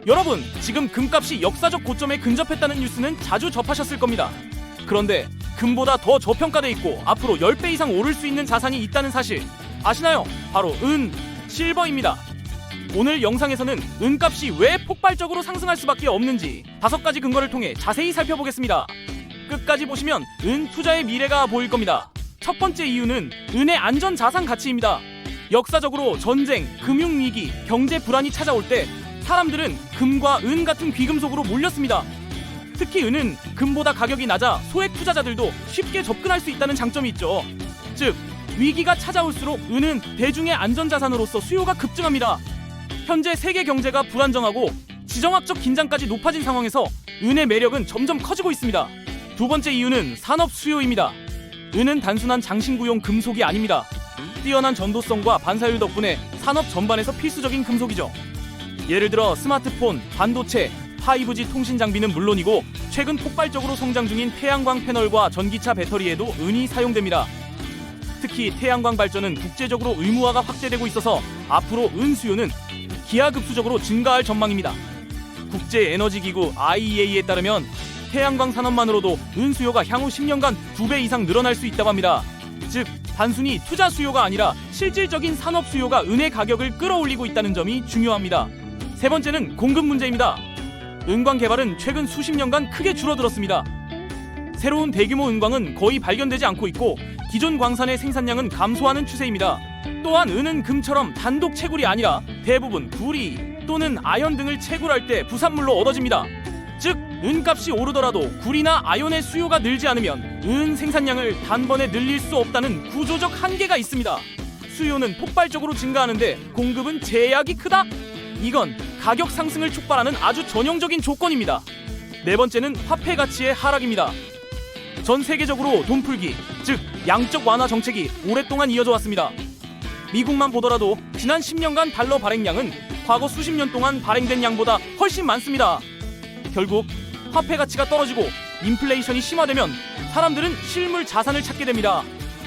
여러분, 지금 금값이 역사적 고점에 근접했다는 뉴스는 자주 접하셨을 겁니다. 그런데 금보다 더 저평가돼 있고 앞으로 10배 이상 오를 수 있는 자산이 있다는 사실 아시나요? 바로 은, 실버입니다. 오늘 영상에서는 은값이 왜 폭발적으로 상승할 수밖에 없는지 5가지 근거를 통해 자세히 살펴보겠습니다. 끝까지 보시면 은 투자의 미래가 보일 겁니다. 첫 번째 이유는 은의 안전자산 가치입니다. 역사적으로 전쟁, 금융위기, 경제 불안이 찾아올 때 사람들은 금과 은 같은 귀금속으로 몰렸습니다. 특히 은은 금보다 가격이 낮아 소액 투자자들도 쉽게 접근할 수 있다는 장점이 있죠. 즉, 위기가 찾아올수록 은은 대중의 안전자산으로서 수요가 급증합니다. 현재 세계 경제가 불안정하고 지정학적 긴장까지 높아진 상황에서 은의 매력은 점점 커지고 있습니다. 두 번째 이유는 산업 수요입니다. 은은 단순한 장신구용 금속이 아닙니다. 뛰어난 전도성과 반사율 덕분에 산업 전반에서 필수적인 금속이죠. 예를 들어 스마트폰, 반도체, 5G 통신 장비는 물론이고 최근 폭발적으로 성장 중인 태양광 패널과 전기차 배터리에도 은이 사용됩니다. 특히 태양광 발전은 국제적으로 의무화가 확대되고 있어서 앞으로 은 수요는 기하급수적으로 증가할 전망입니다. 국제에너지기구 IEA에 따르면 태양광 산업만으로도 은 수요가 향후 10년간 2배 이상 늘어날 수 있다고 합니다. 즉, 단순히 투자 수요가 아니라 실질적인 산업 수요가 은의 가격을 끌어올리고 있다는 점이 중요합니다. 세 번째는 공급 문제입니다. 은광 개발은 최근 수십 년간 크게 줄어들었습니다. 새로운 대규모 은광은 거의 발견되지 않고 있고 기존 광산의 생산량은 감소하는 추세입니다. 또한 은은 금처럼 단독 채굴이 아니라 대부분 구리 또는 아연 등을 채굴할 때 부산물로 얻어집니다. 즉, 은값이 오르더라도 구리나 아연의 수요가 늘지 않으면 은 생산량을 단번에 늘릴 수 없다는 구조적 한계가 있습니다. 수요는 폭발적으로 증가하는데 공급은 제약이 크다? 이건 가격 상승을 촉발하는 아주 전형적인 조건입니다. 네 번째는 화폐 가치의 하락입니다. 전 세계적으로 돈풀기, 즉 양적 완화 정책이 오랫동안 이어져 왔습니다. 미국만 보더라도 지난 10년간 달러 발행량은 과거 수십 년 동안 발행된 양보다 훨씬 많습니다. 결국 화폐 가치가 떨어지고 인플레이션이 심화되면 사람들은 실물 자산을 찾게 됩니다.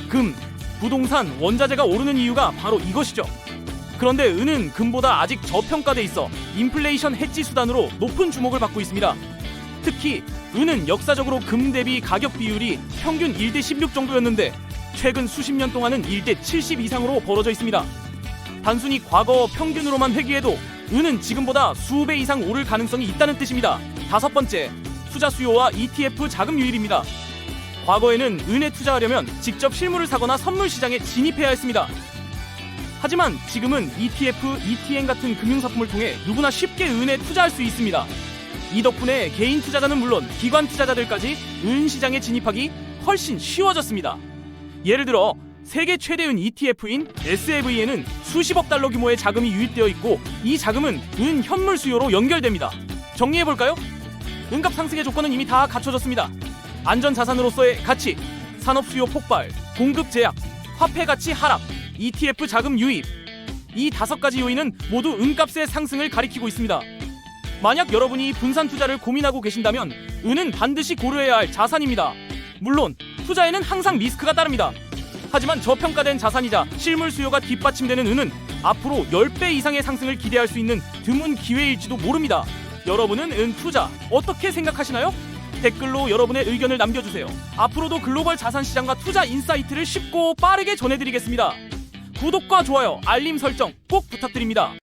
금, 부동산, 원자재가 오르는 이유가 바로 이것이죠. 그런데 은은 금보다 아직 저평가돼 있어 인플레이션 해지 수단으로 높은 주목을 받고 있습니다. 특히 은은 역사적으로 금 대비 가격 비율이 평균 1대 16 정도였는데 최근 수십 년 동안은 1대 70 이상으로 벌어져 있습니다. 단순히 과거 평균으로만 회귀해도 은은 지금보다 수배 이상 오를 가능성이 있다는 뜻입니다. 다섯 번째, 투자 수요와 ETF 자금 유입입니다. 과거에는 은에 투자하려면 직접 실물을 사거나 선물 시장에 진입해야 했습니다. 하지만 지금은 ETF, ETN 같은 금융상품을 통해 누구나 쉽게 은에 투자할 수 있습니다. 이 덕분에 개인 투자자는 물론 기관 투자자들까지 은 시장에 진입하기 훨씬 쉬워졌습니다. 예를 들어 세계 최대 은 ETF인 SFE에는 수십억 달러 규모의 자금이 유입되어 있고 이 자금은 은 현물 수요로 연결됩니다. 정리해볼까요? 은값 상승의 조건은 이미 다 갖춰졌습니다. 안전자산으로서의 가치, 산업 수요 폭발, 공급 제약, 화폐 가치 하락, ETF 자금 유입. 이 5가지 요인은 모두 은값의 상승을 가리키고 있습니다. 만약 여러분이 분산 투자를 고민하고 계신다면 은은 반드시 고려해야 할 자산입니다. 물론 투자에는 항상 리스크가 따릅니다. 하지만 저평가된 자산이자 실물 수요가 뒷받침되는 은은 앞으로 10배 이상의 상승을 기대할 수 있는 드문 기회일지도 모릅니다. 여러분은 은 투자 어떻게 생각하시나요? 댓글로 여러분의 의견을 남겨주세요. 앞으로도 글로벌 자산시장과 투자 인사이트를 쉽고 빠르게 전해드리겠습니다. 구독과 좋아요, 알림 설정 꼭 부탁드립니다.